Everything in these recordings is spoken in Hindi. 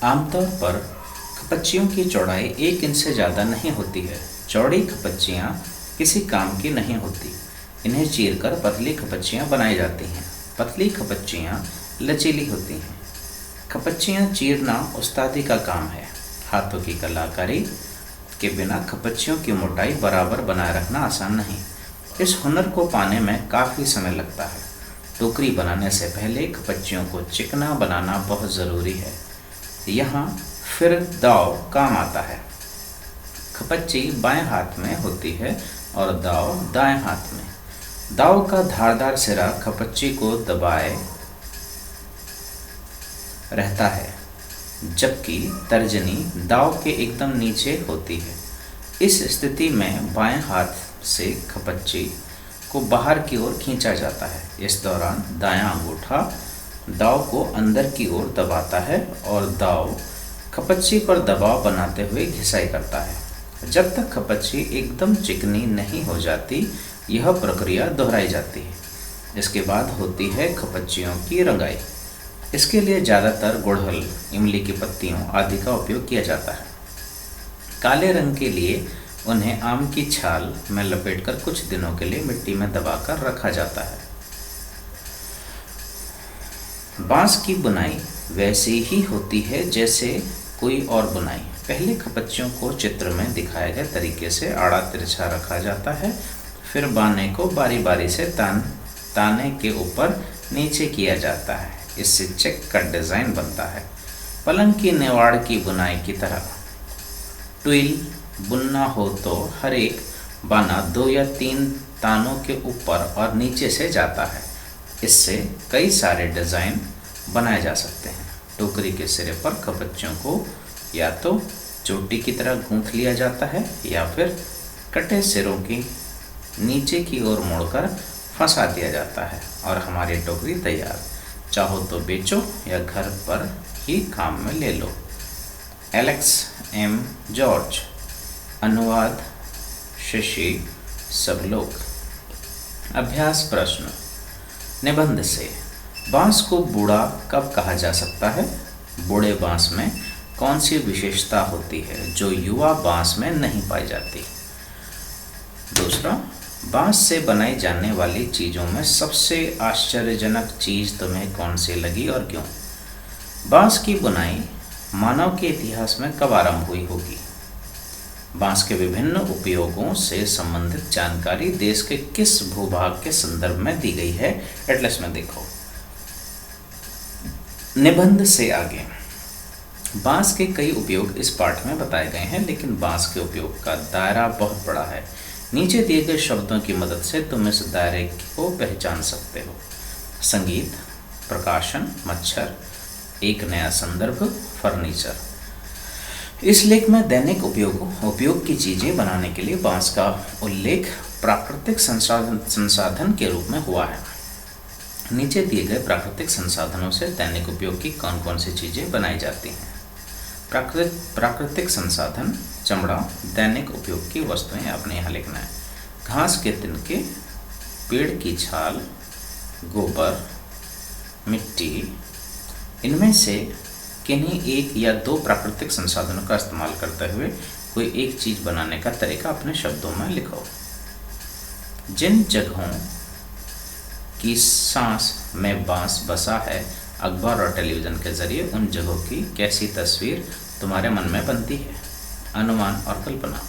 आमतौर पर खपच्चियों की चौड़ाई 1 इंच से ज़्यादा नहीं होती है। चौड़ी खपच्चियाँ किसी काम की नहीं होती। इन्हें चीरकर पतली खपच्चियाँ बनाई जाती हैं। पतली खपच्चियाँ लचीली होती हैं। खपच्चियाँ चीरना उस्तादी का काम है। हाथों की कलाकारी के बिना खपच्चियों की मोटाई बराबर बनाए रखना आसान नहीं। इस हुनर को पाने में काफ़ी समय लगता है। टोकरी बनाने से पहले खपच्चियों को चिकना बनाना बहुत ज़रूरी है। यहाँ फिर दाव काम आता है। खपच्ची बाएं हाथ में होती है और दाव दाएं हाथ में। दाव का धारदार सिरा खपच्ची को दबाए रहता है, जबकि तर्जनी दाव के एकदम नीचे होती है। इस स्थिति में बाएं हाथ से खपच्ची को बाहर की ओर खींचा जाता है। इस दौरान दायां अंगूठा दाव को अंदर की ओर दबाता है और दाव खपच्ची पर दबाव बनाते हुए घिसाई करता है। जब तक खपच्ची एकदम चिकनी नहीं हो जाती, यह प्रक्रिया दोहराई जाती है। इसके बाद होती है खपच्चियों की रंगाई। इसके लिए ज़्यादातर गुड़हल, इमली की पत्तियों आदि का उपयोग किया जाता है। काले रंग के लिए उन्हें आम की छाल में लपेटकर कुछ दिनों के लिए मिट्टी में दबाकर रखा जाता है। बांस की बुनाई वैसी ही होती है जैसे कोई और बुनाई। पहले खपच्चियों को चित्र में दिखाए गए तरीके से आड़ा तिरछा रखा जाता है। फिर बाने को बारी बारी से ताने के ऊपर नीचे किया जाता है। इससे चेक का डिज़ाइन बनता है। पलंग की नेवाड़ की बुनाई की तरह ट्विल बुनना हो तो हर एक बाना 2 या 3 तानों के ऊपर और नीचे से जाता है। इससे कई सारे डिज़ाइन बनाए जा सकते हैं। टोकरी के सिरे पर खपच्चियों को या तो चोटी की तरह गूंथ लिया जाता है या फिर कटे सिरों की नीचे की ओर मोड़कर फंसा दिया जाता है और हमारी टोकरी तैयार। चाहो तो बेचो या घर पर ही काम में ले लो। Alex M George. अनुवाद शशि सबलोक। अभ्यास प्रश्न। निबंध से बांस को बूढ़ा कब कहा जा सकता है? बूढ़े बांस में कौन सी विशेषता होती है जो युवा बांस में नहीं पाई जाती? दूसरा, बांस से बनाई जाने वाली चीज़ों में सबसे आश्चर्यजनक चीज़ तुम्हें कौन सी लगी और क्यों? बांस की बुनाई मानव के इतिहास में कब आरंभ हुई होगी? बांस के विभिन्न उपयोगों से संबंधित जानकारी देश के किस भूभाग के संदर्भ में दी गई है? एटलस में देखो। निबंध से आगे। बांस के कई उपयोग इस पाठ में बताए गए हैं, लेकिन बांस के उपयोग का दायरा बहुत बड़ा है। नीचे दिए गए शब्दों की मदद से तुम इस दायरे को पहचान सकते हो। संगीत, प्रकाशन, मच्छर, एक नया संदर्भ, फर्नीचर। इस लेख में दैनिक उपयोग की चीज़ें बनाने के लिए बांस का उल्लेख प्राकृतिक संसाधन के रूप में हुआ है। नीचे दिए गए प्राकृतिक संसाधनों से दैनिक उपयोग की कौन कौन सी चीज़ें बनाई जाती हैं? प्राकृतिक संसाधन, चमड़ा, दैनिक उपयोग की वस्तुएं आपने यहाँ लिखना है। घास के तिनके, पेड़ की छाल, गोबर, मिट्टी। इनमें से किन्हीं 1 या 2 प्राकृतिक संसाधनों का इस्तेमाल करते हुए कोई एक चीज़ बनाने का तरीका अपने शब्दों में लिखो। जिन जगहों की सांस में बांस बसा है, अखबार और टेलीविज़न के जरिए उन जगहों की कैसी तस्वीर तुम्हारे मन में बनती है? अनुमान और कल्पना।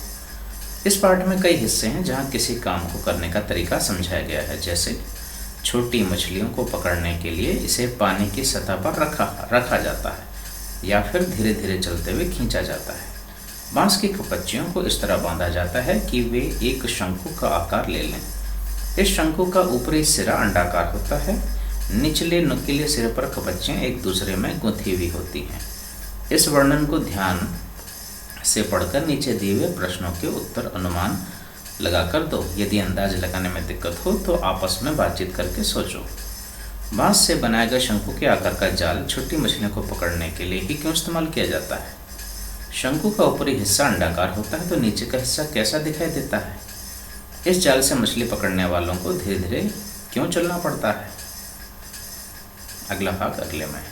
इस पाठ में कई हिस्से हैं जहाँ किसी काम को करने का तरीका समझाया गया है, जैसे छोटी मछलियों को पकड़ने के लिए इसे पानी की सतह पर रखा जाता है या फिर धीरे धीरे चलते हुए खींचा जाता है। बांस की खपच्चियों को इस तरह बांधा जाता है कि वे एक शंकु का आकार ले लें। इस शंकु का ऊपरी सिरा अंडाकार होता है। निचले नुकीले सिरे पर खपच्चियाँ एक दूसरे में गुंथी हुई होती हैं। इस वर्णन को ध्यान से पढ़कर नीचे दिए हुए प्रश्नों के उत्तर अनुमान लगाकर दो। यदि अंदाज लगाने में दिक्कत हो तो आपस में बातचीत करके सोचो। बांस से बनाए गए शंकु के आकार का जाल छोटी मछलियों को पकड़ने के लिए ही क्यों इस्तेमाल किया जाता है? शंकु का ऊपरी हिस्सा अंडाकार होता है तो नीचे का हिस्सा कैसा दिखाई देता है? इस जाल से मछली पकड़ने वालों को धीरे धीरे क्यों चलना पड़ता है? अगला भाग अगले में।